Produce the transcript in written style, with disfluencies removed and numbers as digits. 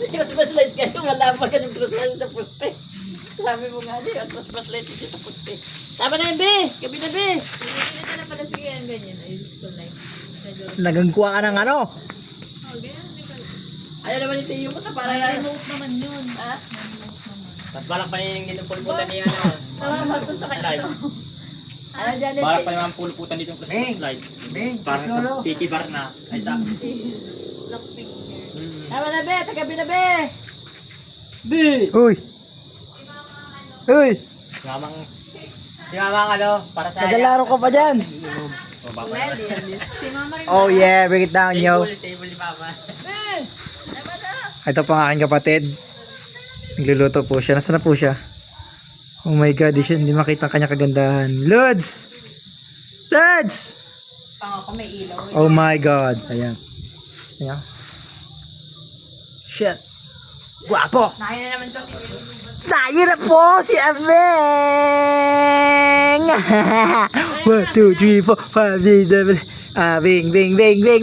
Christmas light kayo, malapag ka ng Christmas sa puste. Sabi mo nga di, ang Christmas light dito sa puste. Tama na yun, Be! Gabi na, Be! Pinili na pala sige ang ganyan. Ay, school life. Nagangkuha ka ng ano? Oh, ganyan. Ayaw naman ito yung mata para May remote naman yun. Ha? Mas balak pa rin yung pulputan niya, ano. Namamalto sa kanya to. Ayaw dyan, Balak pa naman pulputan dito yung Christmas light. Para sa tikibar na. Ay, sa... Lock finger. Tama na, Be! Tagabi na, Be! Be! Uy! Uy! Si mamang ano, para sa... Nagalaro ka pa dyan! O, baba Well, naman. si Mama rin. Oh yeah, break it down, yo! Table ni mama. Be! Tama na! Ito pa ang aking kapatid. Nagluluto po siya. Nasaan na po siya? Oh my God, hindi makita ang kanya kagandahan. Lods! Lods! Pango ko may ilaw. Oh my God. Ayan. Ayan. Shit. Guwapo! Nakain na naman to si Tayo na po si Abeng! 1, 2, 3, 4, 5, 6, 7. Bing, bing, bing, bing.